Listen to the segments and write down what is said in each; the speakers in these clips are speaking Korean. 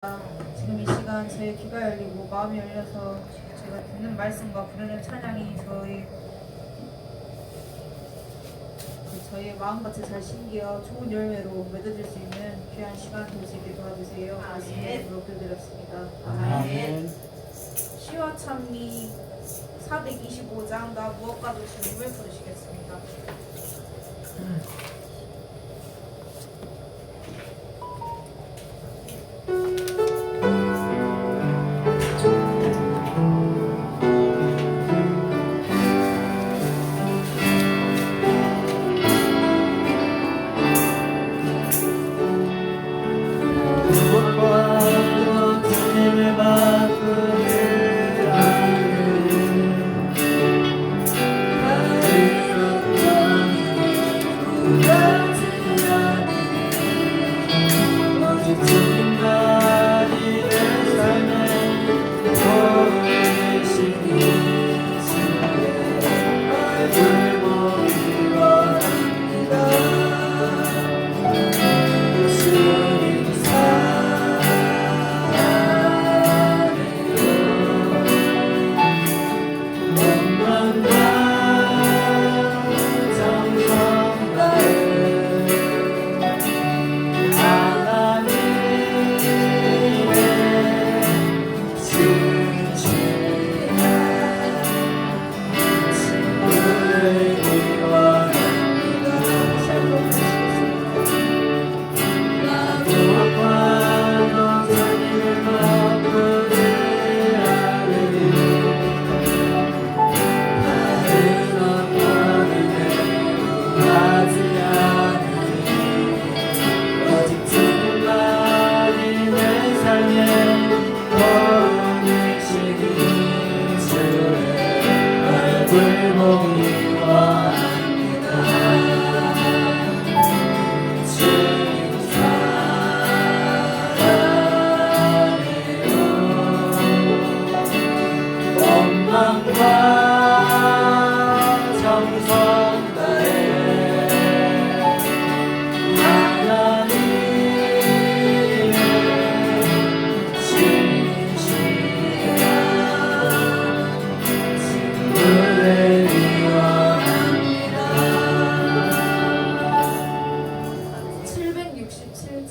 지금 이 시간 제 귀가 열리고 마음이 열려서 제가 듣는 말씀과 부르는 찬양이 저희의 마음같이 잘 심기어 좋은 열매로 맺어질 수 있는 귀한 시간 될 수 있게 도와주세요. 말씀에 부탁드렸습니다. 아멘. 시와 찬미 425장 나 무엇과도 주님을 부르시겠습니다.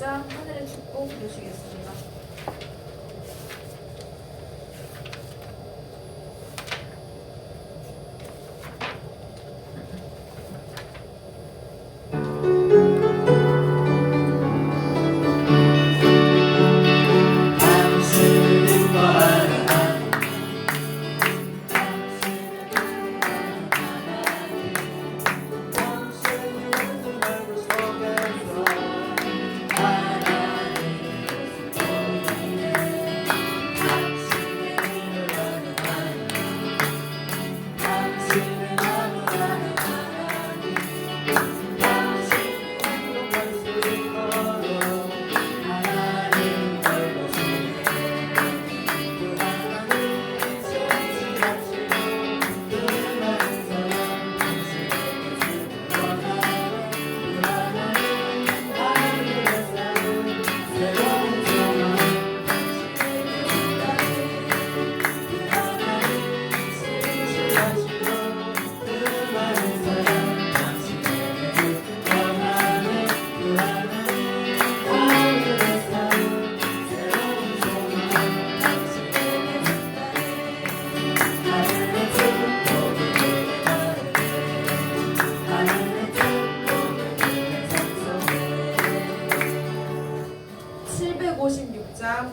하늘의 축복 부르시겠습니다.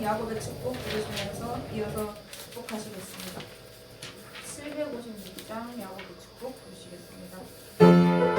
야곱의 축복 부르시면서 이어서 축복하시겠습니다. 756장 야곱의 축복 부르시겠습니다.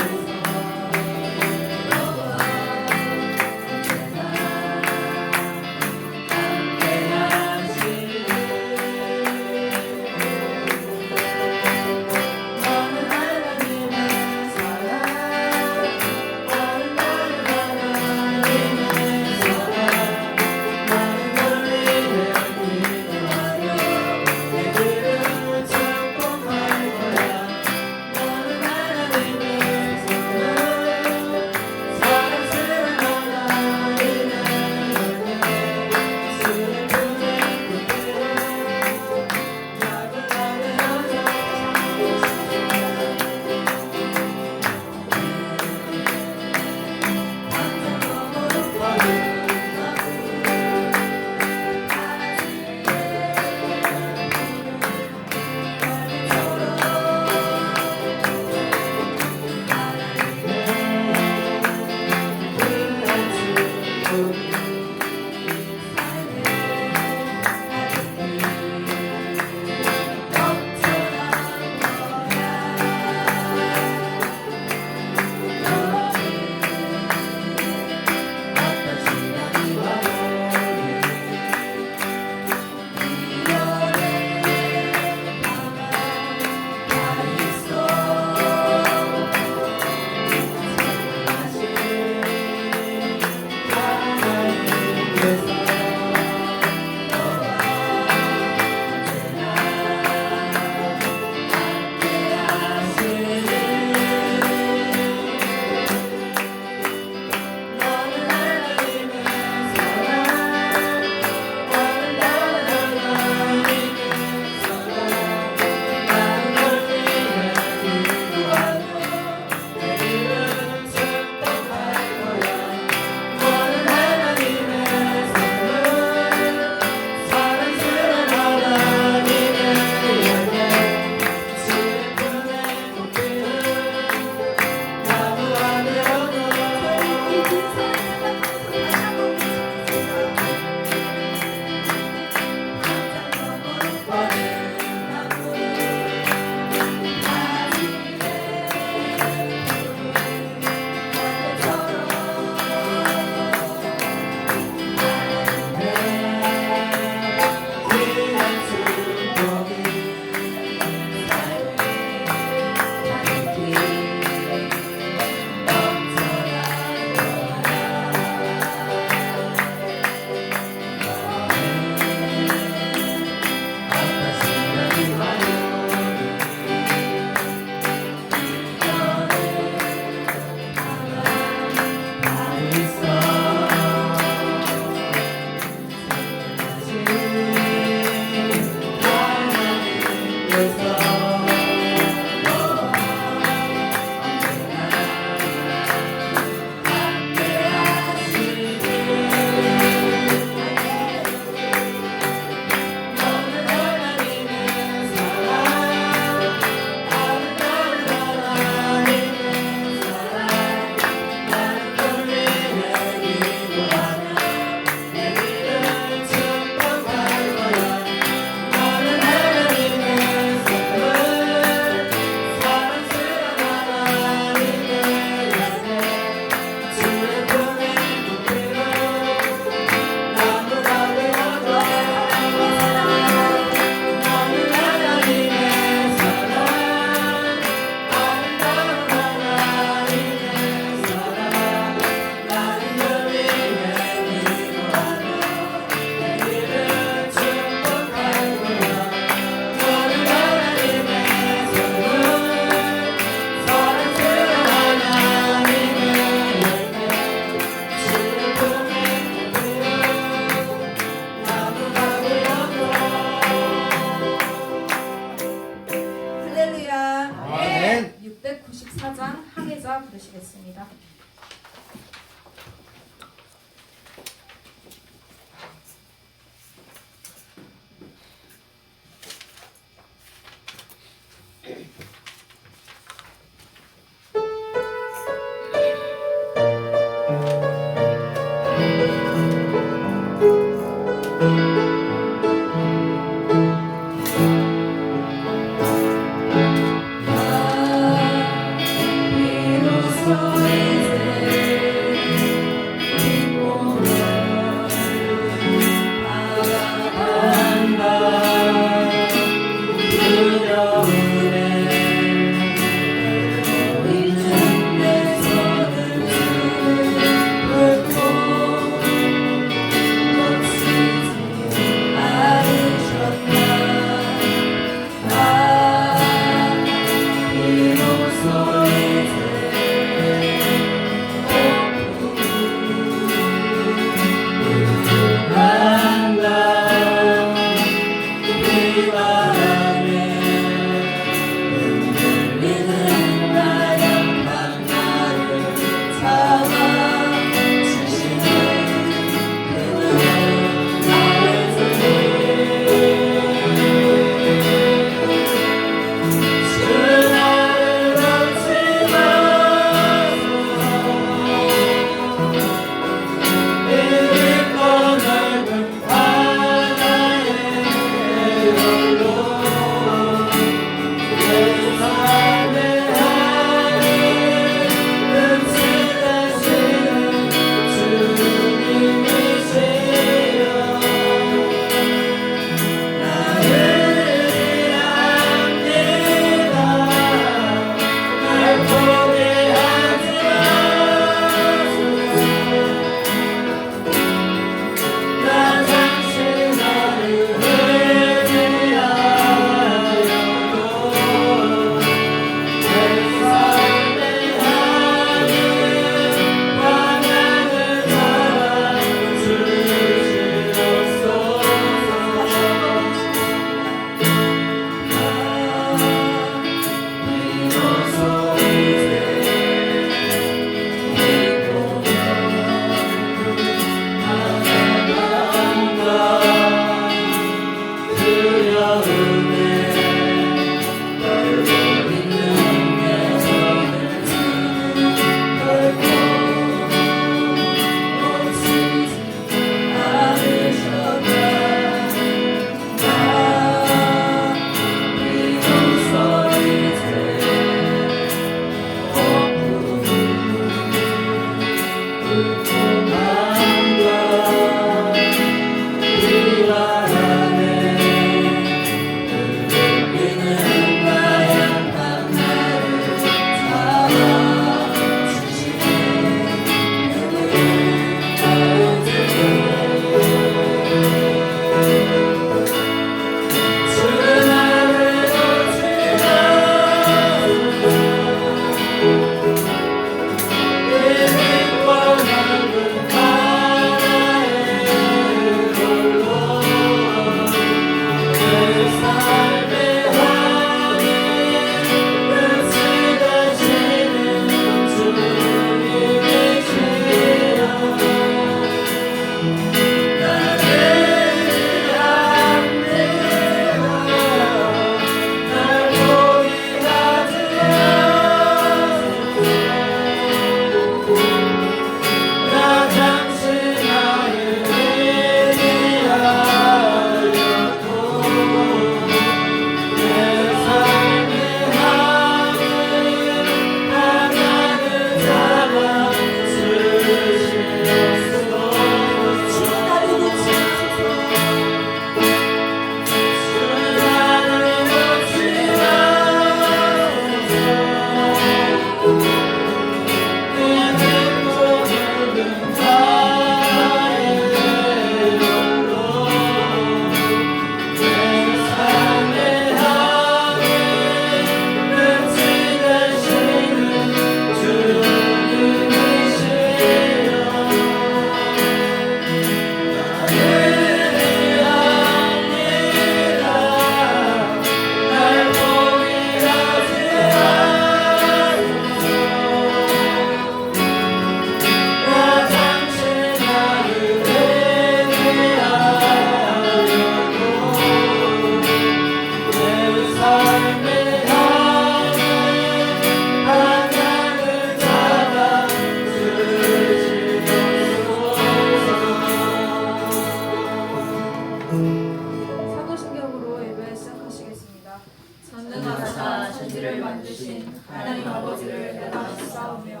되신 하나님 아버지를 내가 믿사오며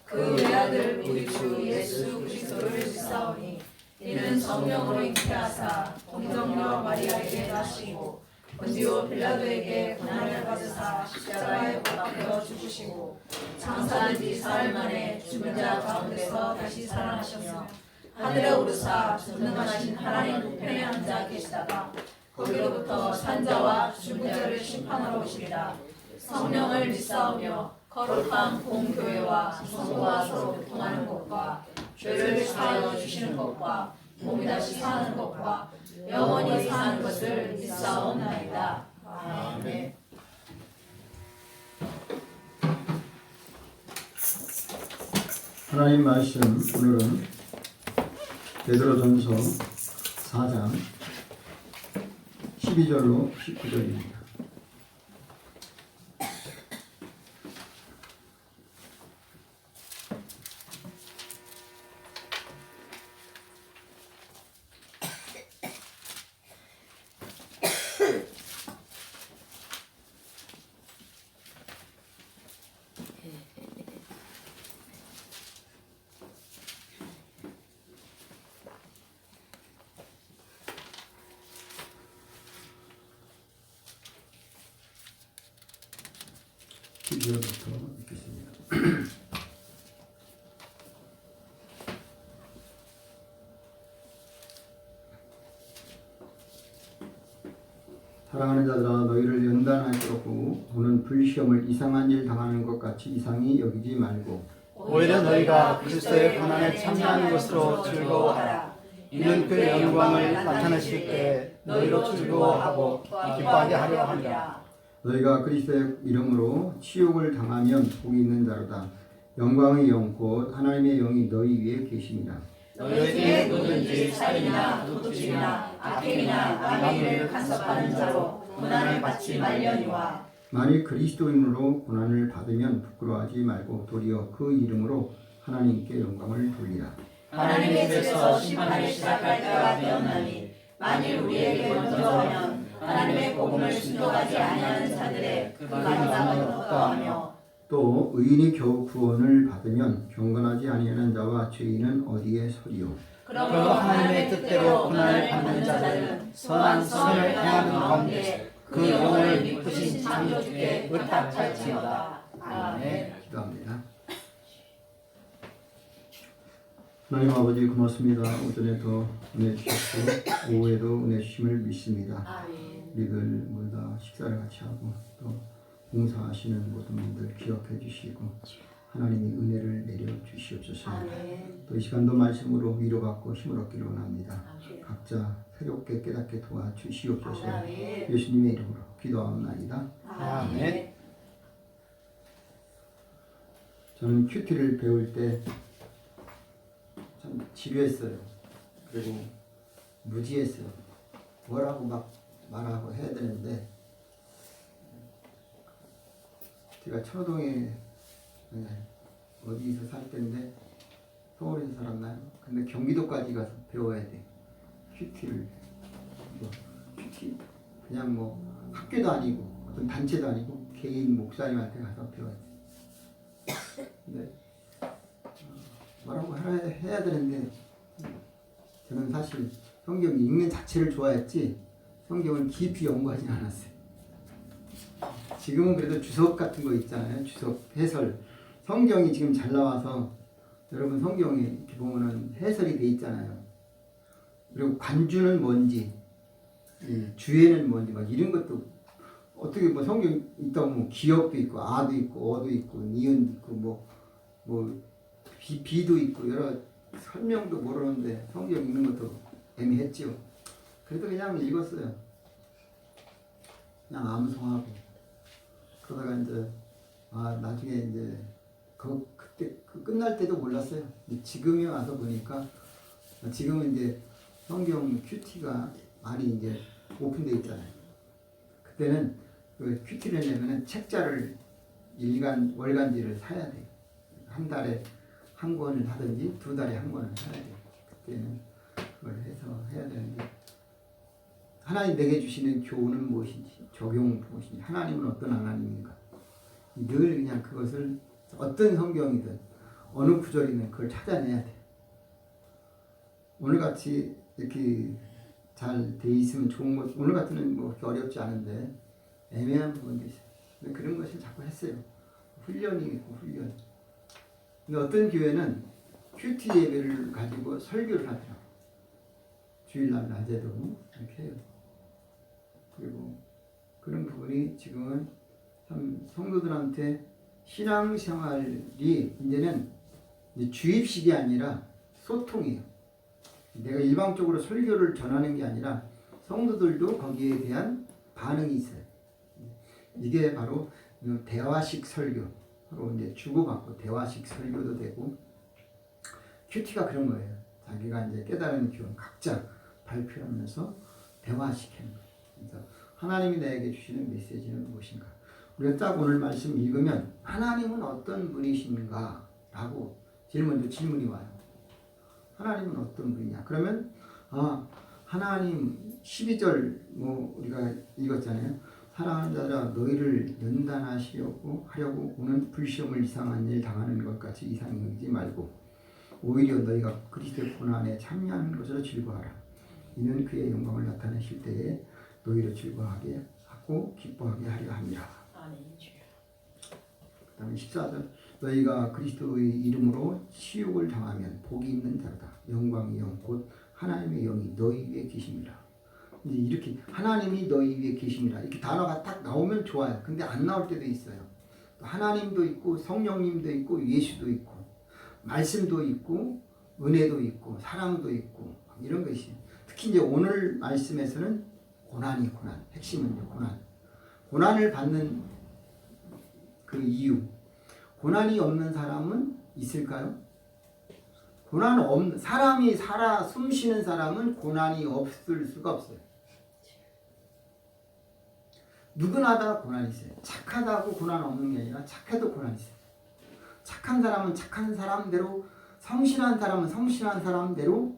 그 외아들 우리 주 예수 그리스도를 믿사오니 이는 성령으로 잉태하사 동정녀 마리아에게 나시고 본디오 빌라도에게 고난을 받으사 십자가에 못 박혀 죽으시고 장사한 지 사흘 만에 죽은 자 가운데서 다시 살아나셨으며 하늘에 오르사 전능하신 하나님 우편에 앉아 계시다가 거기로부터 산자와 죽은 자를 심판하러 오시리라. 성령을 믿사오며 거룩한 공교회와 성도와 서로 교통하는 것과 죄를 사하여 주시는 것과 몸이 다시 사는 것과 영원히 사는 것을 믿사옵나이다. 아멘. 하나님 말씀 오늘은 베드로전서 4장 12절로 19절입니다. 부터 읽겠습니다. 사랑하는 자들아 너희를 연단할 것 없고 오는 불시험을 이상한 일 당하는 것 같이 이상히 여기지 말고 오히려 너희가 그리스도의 고난에 참여하는 것으로 즐거워하라. 이는 그 영광을 나타내실 때 너희로 즐거워하고 기뻐하게 하려 함이라. 너희가 그리스도의 이름으로 치욕을 당하면 복이 있는 자로다. 영광의 영 곧 하나님의 영이 너희 위에 계심이라. 너희에게 누구든지 살인이나 도둑질이나 악행이나 남의 일을 간섭하는 자로 고난을 받지 말려니와 만일 그리스도인으로 고난을 받으면 부끄러워하지 말고 도리어 그 이름으로 하나님께 영광을 돌리라. 하나님의 집에서 심판을 시작할 때가 되었나니 만일 우리에게 먼저 오면 하나님의 복음을 순종하지 아니하는 자들의 그 마지막은 어떠하며 또 의인이 겨우 구원을 받으면 경건하지 아니하는 자와 죄인은 어디에 서리요. 그러므로 하나님의 뜻대로 고난을 받는 자들은 선한 선을 행하는 가운데 그 영혼을 믿으신 창조주께 의탁할지어다. 아멘. 기도합니다. 하나님 아버지 고맙습니다. 오전에 더 은혜 주셨고 오후에도 은혜 주심을 믿습니다. 우리들 모두 다 식사를 같이 하고 또 봉사하시는 모든 분들 기억해 주시고 하나님이 은혜를 내려 주시옵소서. 또 이 시간도 말씀으로 위로받고 힘을 얻기를 원합니다. 각자 새롭게 깨닫게 도와주시옵소서. 예수님의 이름으로 기도하옵나이다. 아멘. 저는 큐티를 배울 때 참 지루했어요. 그리고 무지했어요. 뭐라고 막 말하고 해야 되는데 제가 천호동에 어디서 살 때인데 서울에서 살았나요? 근데 경기도까지 가서 배워야 돼. 큐티를 큐티 그냥 뭐 학교도 아니고 어떤 단체도 아니고 개인 목사님한테 가서 배워야 돼. 근데 뭐라고 해야 되는데 저는 사실 성경 읽는 자체를 좋아했지 성경을 깊이 연구하지 않았어요. 지금은 그래도 주석 같은 거 있잖아요. 주석 해설. 성경이 지금 잘 나와서 여러분 성경에 이렇게 보면은 해설이 돼 있잖아요. 그리고 관주는 뭔지, 주에는 뭔지 막 이런 것도 어떻게 뭐 성경 있다 보면 기역도 있고 아도 있고 어도 있고 니은도 있고 뭐 비도 있고 여러 설명도 모르는데 성경 읽는 것도 애매했죠. 그래도 그냥 읽었어요. 그냥 암송하고 그러다가 이제 나중에 이제 그때 끝날 때도 몰랐어요. 지금에 와서 보니까 지금은 이제 성경 큐티가 많이 이제 오픈돼 있잖아요. 그때는 그 큐티를 내면은 책자를 월간지를 사야 돼. 한 달에 한 권을 하든지 두 달에 한 권을 사야 돼. 그때는 그걸 해서 해야 되는데 하나님 내게 주시는 교훈은 무엇인지 적용 무엇인지 하나님은 어떤 하나님인가 늘 그냥 그것을 어떤 성경이든 어느 구절이든 그걸 찾아내야 돼. 오늘같이 이렇게 잘 돼 있으면 좋은 것, 오늘 같은 뭐 그렇게 어렵지 않은데 애매한 부분도 있어요. 근데 그런 것을 자꾸 했어요. 훈련이 있고 훈련. 근데 어떤 교회는 큐티 예배를 가지고 설교를 하더라고요. 주일날 낮에도 이렇게 해요. 그리고 그런 부분이 지금은 참 성도들한테 신앙생활이 이제는 주입식이 아니라 소통이에요. 내가 일방적으로 설교를 전하는 게 아니라 성도들도 거기에 대한 반응이 있어요. 이게 바로 대화식 설교로 이제 주고받고 대화식 설교도 되고 큐티가 그런 거예요. 자기가 이제 깨달은 기원 각자 발표하면서 대화시키는 거예요. 그래서 하나님이 나에게 주시는 메시지는 무엇인가? 우리가 딱 오늘 말씀 읽으면 하나님은 어떤 분이신가? 라고 질문이 와요. 하나님은 어떤 분이냐? 그러면 하나님 12절 뭐 우리가 읽었잖아요. 사랑하는 자들아 너희를 연단하시려고 하려고 오는 불시험을 이상한 일 당하는 것 같이 이상히 여기지 말고 오히려 너희가 그리스도의 고난에 참여하는 것으로 즐거워하라. 이는 그의 영광을 나타내실 때에 너희를 즐거워하게 하고 기뻐하게 하려 함이라. 그 다음에 14절 너희가 그리스도의 이름으로 치욕을 당하면 복이 있는 자로다. 영광의 영 곧 하나님의 영이 너희 위에 계십니다. 이제 이렇게 하나님이 너희 위에 계십니다. 이렇게 단어가 딱 나오면 좋아요. 근데 안 나올 때도 있어요. 하나님도 있고 성령님도 있고 예수도 있고 말씀도 있고 은혜도 있고 사랑도 있고 이런 것이 특히 이제 오늘 말씀에서는 고난 핵심은 고난을 받는 그 이유. 고난이 없는 사람은 있을까요? 사람이 살아 숨쉬는 사람은 고난이 없을 수가 없어요. 누구나 다 고난이 있어요. 착하다고 고난 없는 게 아니라 착해도 고난이 있어요. 착한 사람은 착한 사람대로, 성실한 사람은 성실한 사람대로,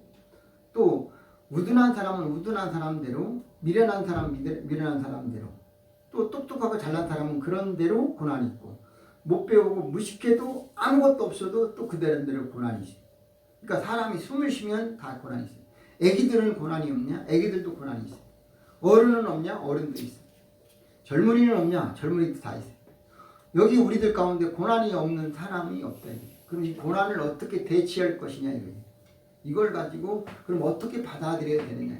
또 우둔한 사람은 우둔한 사람대로, 미련한 사람은 미련한 사람대로, 또 똑똑하고 잘난 사람은 그런 대로 고난이 있고, 못 배우고 무식해도 아무것도 없어도 또 그대로 고난이 있어요. 그러니까 사람이 숨을 쉬면 다 고난이 있어요. 애기들은 고난이 없냐? 애기들도 고난이 있어요. 어른은 없냐? 어른도 있어요. 젊은이는 없냐? 젊은이도 다 있어요. 여기 우리들 가운데 고난이 없는 사람이 없다. 그럼 이 고난을 어떻게 대치할 것이냐 이거예요. 이걸 가지고 그럼 어떻게 받아들여야 되느냐.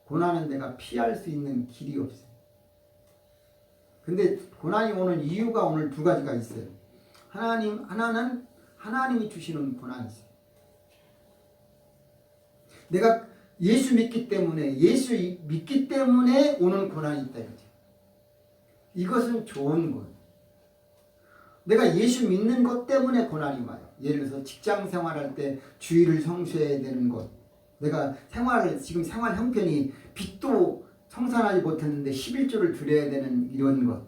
고난은 내가 피할 수 있는 길이 없어요. 근데 고난이 오는 이유가 오늘 두 가지가 있어요. 하나는 하나님이 주시는 고난이 있어요. 내가 예수 믿기 때문에 오는 고난이 있다 이거죠. 이것은 좋은 것. 내가 예수 믿는 것 때문에 고난이 와요. 예를 들어서 직장 생활할 때 주의를 성수해야 되는 것. 내가 지금 생활 형편이 빚도 청산하지 못했는데 11조를 드려야 되는 이런 것.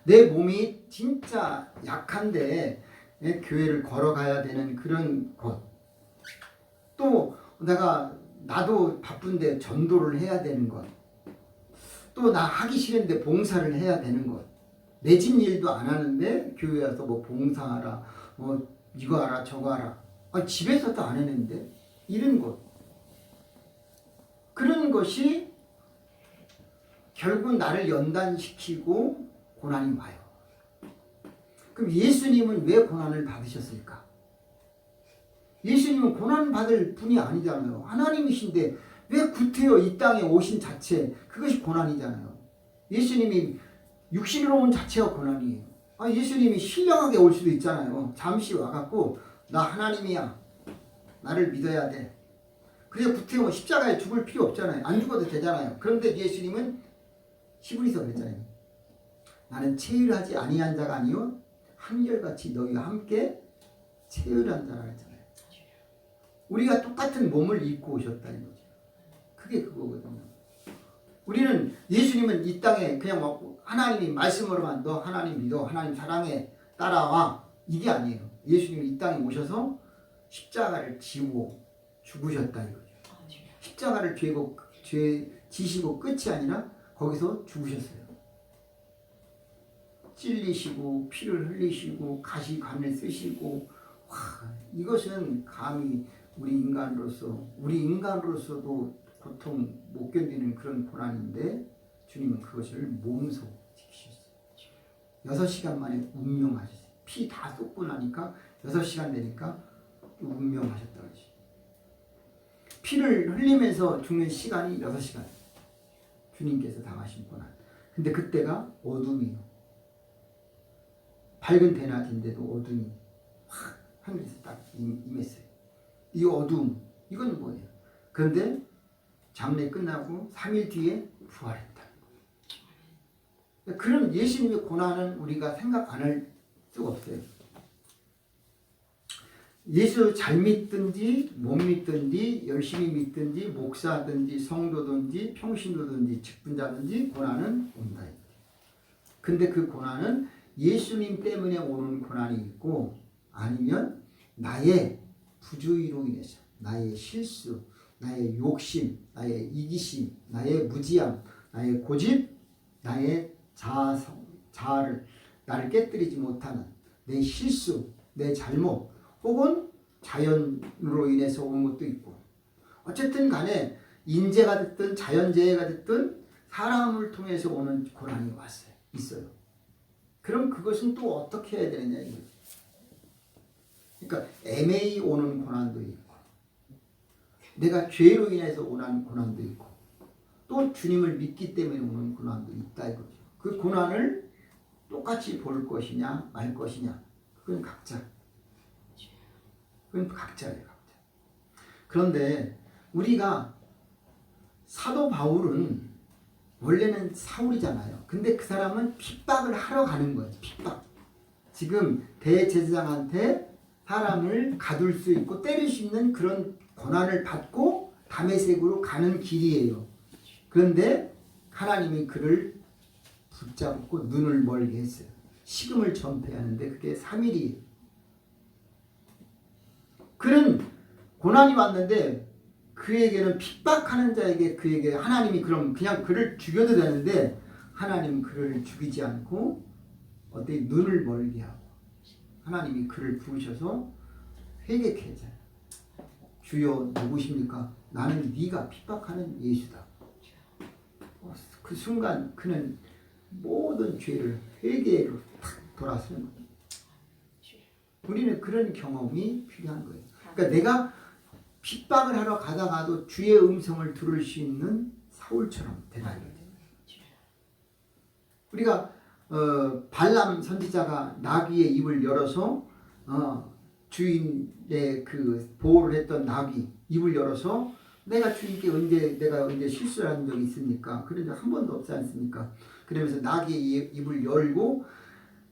내 몸이 진짜 약한데 교회를 걸어가야 되는 그런 것. 또 나도 바쁜데 전도를 해야 되는 것. 또 나 하기 싫은데 봉사를 해야 되는 것. 내 집 일도 안 하는데 교회 와서 뭐 봉사하라, 뭐 이거 하라 저거 하라. 집에서도 안 했는데 이런 것. 그런 것이 결국 나를 연단시키고 고난이 와요. 그럼 예수님은 왜 고난을 받으셨을까? 예수님은 고난 받을 분이 아니잖아요. 하나님이신데 왜 구태여 이 땅에 오신 자체, 그것이 고난이잖아요. 예수님이 육신으로 온 자체가 고난이에요. 예수님이 신령하게 올 수도 있잖아요. 잠시 와갖고 나 하나님이야. 나를 믿어야 돼. 그래서 구태여 십자가에 죽을 필요 없잖아요. 안 죽어도 되잖아요. 그런데 예수님은 히브리서 그랬잖아요. 나는 체휼하지 아니한 자가 아니요 한결같이 너희와 함께 체휼한 자라 했잖아요. 우리가 똑같은 몸을 입고 오셨다는 거죠. 그게 그거거든요. 우리는 예수님은 이 땅에 그냥 하나님이 말씀으로만 너 하나님 믿어, 하나님 사랑해, 따라와, 이게 아니에요. 예수님이 이 땅에 오셔서 십자가를 지고 죽으셨다 이거죠. 십자가를 지시고 끝이 아니라 거기서 죽으셨어요. 찔리시고 피를 흘리시고 가시관을 쓰시고 와, 이것은 감히 우리 인간으로서도 고통 못 견디는 그런 고난인데 주님은 그것을 몸소 지키셨어요. 6시간 만에 운명하셨어요. 피 다 쏟고 나니까 6시간 되니까 운명하셨다 그러지. 피를 흘리면서 죽는 시간이 6시간. 주님께서 당하신 고난. 근데 그때가 어둠이요. 밝은 대낮인데도 어둠이 확 하늘에서 딱 임했어요. 이 어둠, 이건 뭐예요? 그런데 장례 끝나고 3일 뒤에 부활했다. 그럼 예수님의 고난은 우리가 생각 안 할 수가 없어요. 예수 잘 믿든지 못 믿든지 열심히 믿든지 목사든지 성도든지 평신도든지 직분자든지 고난은 온다. 근데 그 고난은 예수님 때문에 오는 고난이 있고 아니면 나의 부주의로 인해서 나의 실수, 나의 욕심, 나의 이기심, 나의 무지함, 나의 고집, 나의 자아를 나를 깨뜨리지 못하는 내 실수, 내 잘못 혹은 자연으로 인해서 온 것도 있고 어쨌든 간에 인재가 됐든 자연재해가 됐든 사람을 통해서 오는 고난이 있어요. 그럼 그것은 또 어떻게 해야 되느냐 이거죠. 그러니까 애매히 오는 고난도 있고 내가 죄로 인해서 오는 고난도 있고 또 주님을 믿기 때문에 오는 고난도 있다 이거죠. 그 고난을 똑같이 볼 것이냐 말 것이냐 그건 각자. 그건 각자예요. 각자. 그런데 우리가 사도 바울은 원래는 사울이잖아요. 근데 그 사람은 핍박을 하러 가는 거예요. 핍박. 지금 대제사장한테 사람을 가둘 수 있고 때릴 수 있는 그런 권한을 받고 다메섹으로 가는 길이에요. 그런데 하나님이 그를 붙잡고 눈을 멀게 했어요. 식음을 전폐하는데 그게 3일이에요. 그는 고난이 왔는데 그에게는 핍박하는 자에게 그에게 하나님이 그럼 그냥 그를 죽여도 되는데 하나님은 그를 죽이지 않고 어떻게 눈을 멀게 하고 하나님이 그를 부으셔서 회개케 하잖아요. 주여 누구십니까? 나는 네가 핍박하는 예수다. 그 순간 그는 모든 죄를 회개로 탁 돌아서는 거예요. 우리는 그런 경험이 필요한 거예요. 그러니까 내가 핍박을 하러 가다가도 주의 음성을 들을 수 있는 사울처럼 되라 이거예요. 우리가 발람 선지자가 나귀의 입을 열어서 주인의 그 보호를 했던 나귀 입을 열어서 내가 주인께 언제 실수를 한 적이 있습니까? 그런 적 한 번도 없지 않습니까? 그러면서 나귀의 입을 열고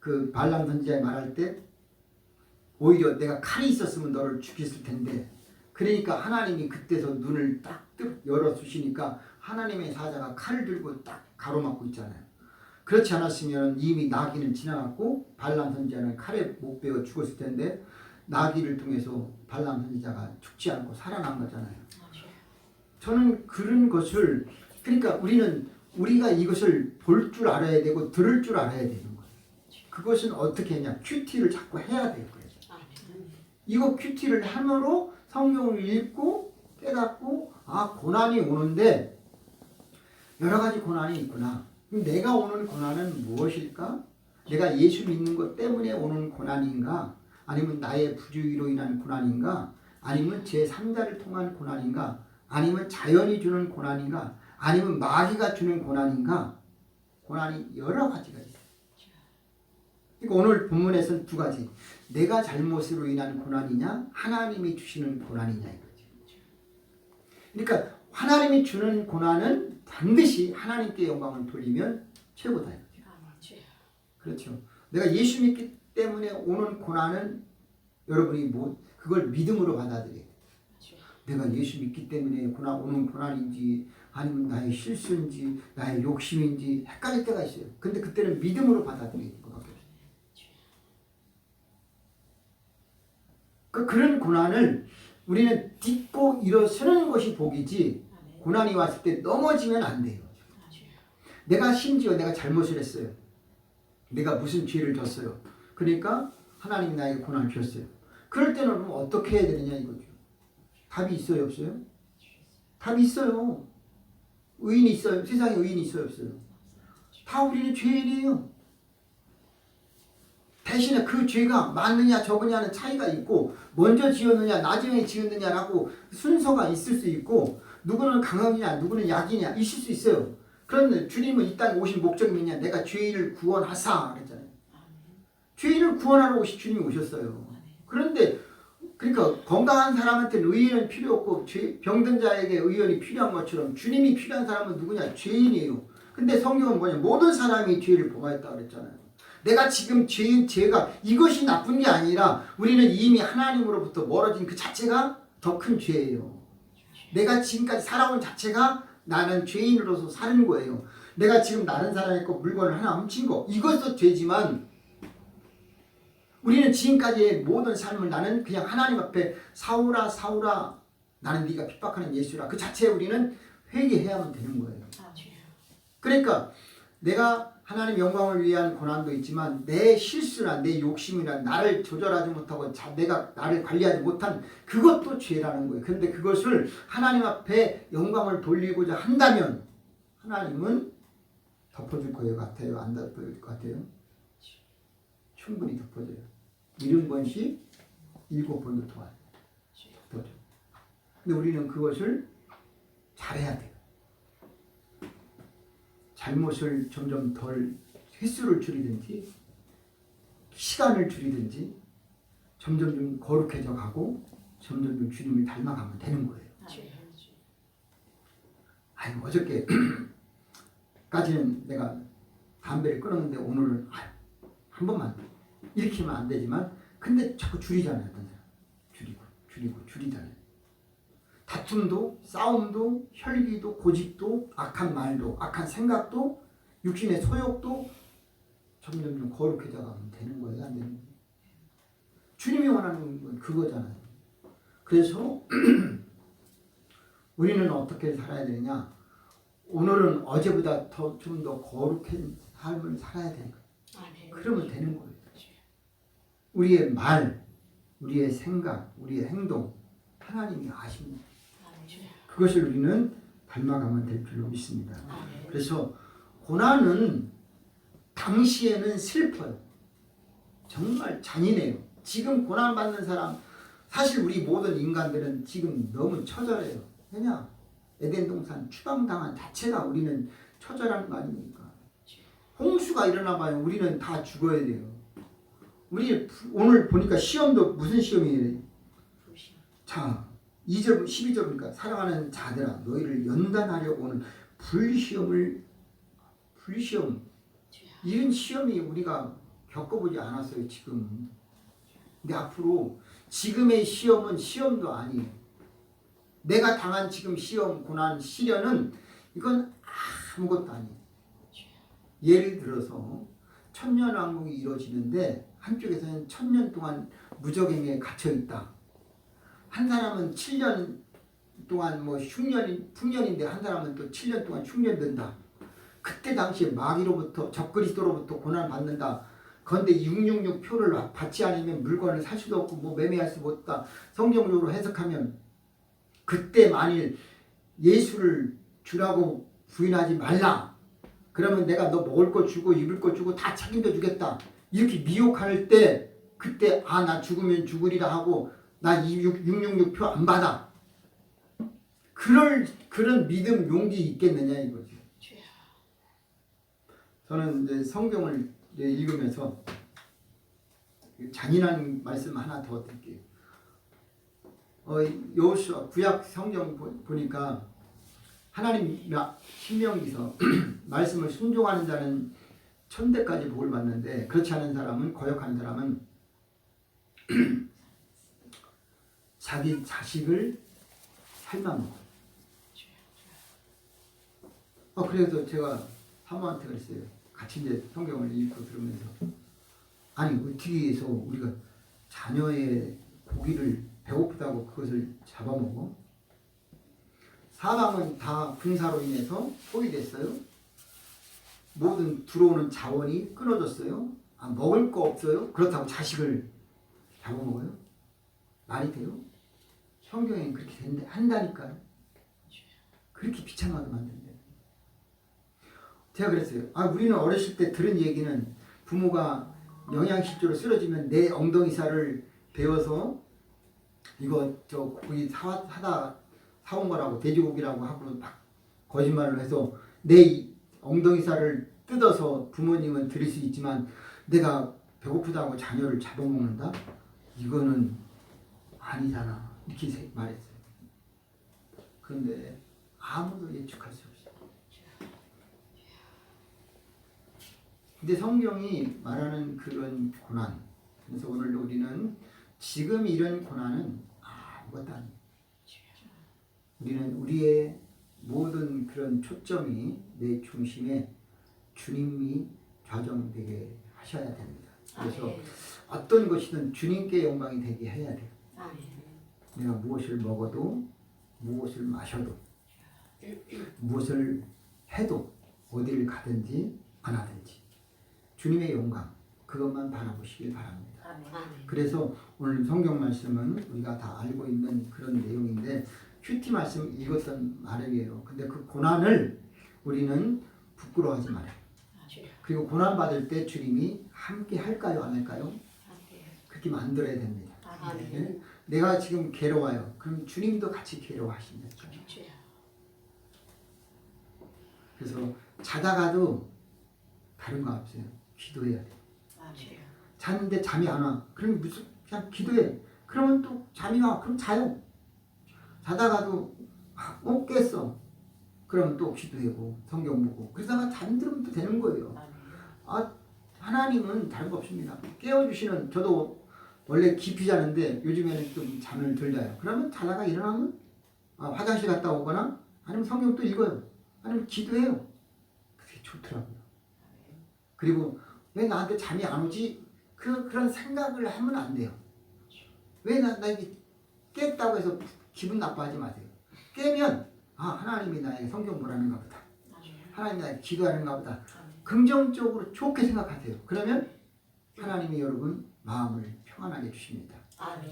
그 발람 선지자에 말할 때 오히려 내가 칼이 있었으면 너를 죽였을 텐데 그러니까 하나님이 그때서 눈을 딱 열어주시니까 하나님의 사자가 칼을 들고 딱 가로막고 있잖아요. 그렇지 않았으면 이미 나귀는 지나갔고 발람 선지자는 칼에 못 베어 죽었을 텐데 나귀를 통해서 발람 선지자가 죽지 않고 살아난 거잖아요. 저는 그런 것을 그러니까 우리가 이것을 볼 줄 알아야 되고 들을 줄 알아야 되는 거예요. 그것은 어떻게 했냐? 큐티를 자꾸 해야 돼요. 이거 큐티를 함으로 성경을 읽고 깨닫고 고난이 오는데 여러 가지 고난이 있구나. 그럼 내가 오는 고난은 무엇일까? 내가 예수 믿는 것 때문에 오는 고난인가? 아니면 나의 부주의로 인한 고난인가? 아니면 제3자를 통한 고난인가? 아니면 자연이 주는 고난인가? 아니면 마귀가 주는 고난인가? 고난이 여러 가지가 있어요. 그러니까 오늘 본문에서는 두 가지. 내가 잘못으로 인한 고난이냐 하나님이 주시는 고난이냐 이거죠. 그러니까 하나님이 주는 고난은 반드시 하나님께 영광을 돌리면 최고다 이거죠. 그렇죠. 내가 예수 믿기 때문에 오는 고난은 여러분이 그걸 믿음으로 받아들여야 돼요. 내가 예수 믿기 때문에 오는 고난인지 아니면 나의 실수인지 나의 욕심인지 헷갈릴 때가 있어요. 근데 그때는 믿음으로 받아들여야 돼요. 그런 고난을 우리는 딛고 일어서는 것이 복이지 고난이 왔을 때 넘어지면 안 돼요. 내가 심지어 내가 잘못을 했어요. 내가 무슨 죄를 졌어요. 그러니까 하나님이 나에게 고난을 주셨어요. 그럴 때는 그럼 어떻게 해야 되느냐 이거죠. 답이 있어요, 없어요? 답이 있어요. 의인이 있어요. 세상에 의인이 있어요, 없어요? 다 우리는 죄인이에요. 대신에 그 죄가 많느냐 적으냐는 차이가 있고, 먼저 지었느냐 나중에 지었느냐라고 순서가 있을 수 있고, 누구는 강하냐 누구는 약이냐 있을 수 있어요. 그런데 주님은 이 땅에 오신 목적이 뭐냐? 내가 죄인을 구원하사 그랬잖아요. 죄인을 구원하러 주님이 오셨어요. 그런데 그러니까 건강한 사람한테는 의인은 필요 없고 병든 자에게 의원이 필요한 것처럼 주님이 필요한 사람은 누구냐? 죄인이에요. 근데 성경은 뭐냐? 모든 사람이 죄를 범하였다 그랬잖아요. 내가 지금 죄가 이것이 나쁜 게 아니라 우리는 이미 하나님으로부터 멀어진 그 자체가 더 큰 죄예요. 내가 지금까지 살아온 자체가 나는 죄인으로서 사는 거예요. 내가 지금 다른 사람의 거 물건을 하나 훔친 거 이것도 죄지만, 우리는 지금까지의 모든 삶을 나는 그냥 하나님 앞에 사울아 사울아 나는 네가 핍박하는 예수라 그 자체에 우리는 회개해야만 되는 거예요. 그러니까 내가 하나님 영광을 위한 고난도 있지만 내 실수나 내 욕심이나 나를 조절하지 못하고 내가 나를 관리하지 못한 그것도 죄라는 거예요. 그런데 그것을 하나님 앞에 영광을 돌리고자 한다면 하나님은 덮어줄 거예요 같아요? 안 덮어줄 것 같아요? 충분히 덮어줘요. 70번씩 7번도 도와요. 덮어줘요. 근데 우리는 그것을 잘해야 돼요. 잘못을 점점 덜 횟수를 줄이든지 시간을 줄이든지 점점 좀 거룩해져 가고 점점 좀 주님을 닮아가면 되는 거예요. 아니 어저께까지는 내가 담배를 끊었는데 오늘은 한 번만 이렇게 하면 안 되지만 근데 자꾸 줄이잖아요. 어떤 사람 줄이잖아요. 다툼도 싸움도 혈기도 고집도 악한 말도 악한 생각도 육신의 소욕도 점점 좀 거룩해져 가면 되는 거예요? 안 되는 거예요? 주님이 원하는 건 그거잖아요. 그래서 우리는 어떻게 살아야 되느냐? 오늘은 어제보다 좀 더 거룩한 삶을 살아야 되는 거예요. 그러면 되는 거예요. 우리의 말, 우리의 생각, 우리의 행동 하나님이 아십니다. 그것을 우리는 닮아가면 될 줄로 믿습니다. 그래서 고난은 당시에는 슬퍼요. 정말 잔인해요. 지금 고난받는 사람, 사실 우리 모든 인간들은 지금 너무 처절해요. 왜냐? 에덴 동산 추방당한 자체가 우리는 처절한 거 아닙니까? 홍수가 일어나 봐요. 우리는 다 죽어야 돼요. 우리 오늘 보니까 시험도 무슨 시험이에요? 자, 2절 12절 보니까 사랑하는 자들아 너희를 연단하려고 오는 불시험 이런 시험이 우리가 겪어보지 않았어요 지금. 근데 앞으로 지금의 시험은 시험도 아니에요. 내가 당한 지금 시험 고난 시련은 이건 아무것도 아니에요. 예를 들어서 천년왕국이 이루어지는데 한쪽에서는 1000년 동안 무적행에 갇혀있다. 한 사람은 7년 동안 풍년인데 한 사람은 또 7년 동안 흉년된다. 그때 당시에 마귀로부터 적그리스도로부터 고난을 받는다. 그런데 666 표를 받지 않으면 물건을 살 수도 없고 매매할 수도 없다. 성경적으로 해석하면 그때 만일 예수를 주라고 부인하지 말라. 그러면 내가 너 먹을 거 주고 입을 거 주고 다 책임져 주겠다. 이렇게 미혹할 때 그때 나 죽으면 죽으리라 하고 나 666표 안 받아. 그런 믿음 용기 있겠느냐 이거죠. 저는 이제 성경을 읽으면서 잔인한 말씀 하나 더 드릴게요. 여호수아 구약 성경 보니까 하나님 신명기서 말씀을 순종하는 자는 천대까지 복을 받는데 그렇지 않은 사람은 거역하는 사람은 자기 자식을 삶아먹어요. 그래서 제가 사모한테 그랬어요. 같이 이제 성경을 읽고 들으면서 아니 어떻게 해서 우리가 자녀의 고기를 배고프다고 그것을 잡아먹어? 사방은 다 군사로 인해서 포위됐어요. 모든 들어오는 자원이 끊어졌어요. 먹을 거 없어요. 그렇다고 자식을 잡아먹어요? 말이 돼요? 성경에는 그렇게 한다니까요. 그렇게 비참하게 만든대요. 제가 그랬어요. 우리는 어렸을 때 들은 얘기는 부모가 영양실조로 쓰러지면 내 엉덩이 살을 베어서 이거 고기 사온 거라고 돼지고기라고 하고 막 거짓말을 해서 내 엉덩이 살을 뜯어서 부모님은 드릴 수 있지만 내가 배고프다고 자녀를 잡아먹는다? 이거는 아니잖아. 이렇게 말했어요. 그런데 아무도 예측할 수 없어요. 근데 성경이 말하는 그런 고난, 그래서 오늘 우리는 지금 이런 고난은 아무것도 아니에요. 우리는 우리의 모든 그런 초점이 내 중심에 주님이 좌정되게 하셔야 됩니다. 그래서 어떤 것이든 주님께 영광이 되게 해야 돼요. 내가 무엇을 먹어도 무엇을 마셔도 무엇을 해도 어디를 가든지 안 하든지 주님의 영광 그것만 바라보시길 바랍니다. 그래서 오늘 성경 말씀은 우리가 다 알고 있는 그런 내용인데 큐티 말씀 읽었던 말이에요. 근데 그 고난을 우리는 부끄러워하지 말아요. 그리고 고난 받을 때 주님이 함께 할까요, 안 할까요? 그렇게 만들어야 됩니다. 네? 내가 지금 괴로워요. 그럼 주님도 같이 괴로워하십니다. 그래서 자다가도 다른 거 없어요. 기도해야 돼요. 잤는데 잠이 안 와. 그럼 그냥 기도해. 그러면 또 잠이 와. 그럼 자요. 자다가도 깼어. 그러면 또 기도하고 성경 보고 그러다가 잠들면 또 되는 거예요. 하나님은 다른 거 없습니다. 깨워주시는 저도 원래 깊이 자는데 요즘에는 좀 잠을 덜 자요. 그러면 자다가 일어나면 화장실 갔다 오거나 아니면 성경 또 읽어요. 아니면 기도해요. 그게 좋더라고요. 그리고 왜 나한테 잠이 안 오지? 그런 생각을 하면 안 돼요. 왜 나 깼다고 해서 기분 나빠하지 마세요. 깨면 하나님이 나에게 성경 보라는가 보다. 하나님이 나에게 기도하는가 보다. 긍정적으로 좋게 생각하세요. 그러면 하나님이 여러분 마음을 평안하게 주십니다.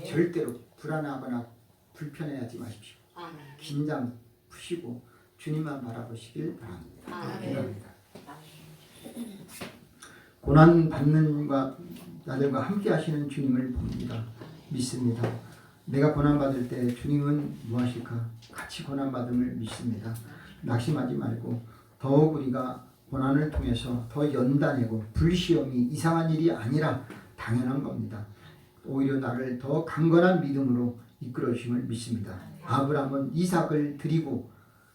절대로 불안하거나 불편해하지 마십시오. 긴장 푸시고 주님만 바라보시길 바랍니다. 기도합니다. 고난 받는 자들과 함께 하시는 주님을 봅니다. 믿습니다. 내가 고난 받을 때 주님은 무엇일까? 같이 고난 받음을 믿습니다. 낙심하지 말고 더욱 우리가 고난을 통해서 더 연단하고 불시험이 이상한 일이 아니라 당연한 겁니다. 오히려 나를 더 강건한 믿음으로 이끌어 주심을 믿습니다. 아브라함은 이삭을 드리고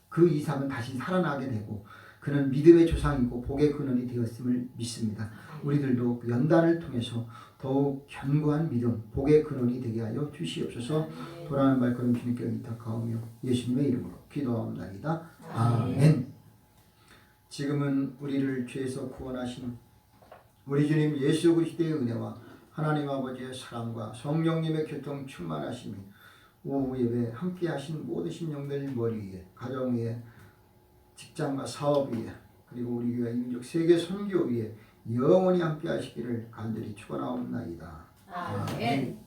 그 이삭은 다시 살아나게 되고 그는 믿음의 조상이고 복의 근원이 되었음을 믿습니다. 우리들도 연단을 통해서 더욱 견고한 믿음, 복의 근원이 되게 하여 주시옵소서. 돌아가는 발걸음 주님께 의탁하오며 예수님의 이름으로 기도하옵나이다. 아멘. 지금은 우리를 죄에서 구원하신 우리 주님 예수 그리스도의 은혜와 하나님 아버지의 사랑과 성령님의 교통 충만하심이 오후 예배 함께 하신 모든 심령들 머리 위에 가정 위에 직장과 사업 위에 그리고 우리 교회 민족 세계 선교 위에 영원히 함께 하시기를 간절히 축원하옵나이다. 아멘.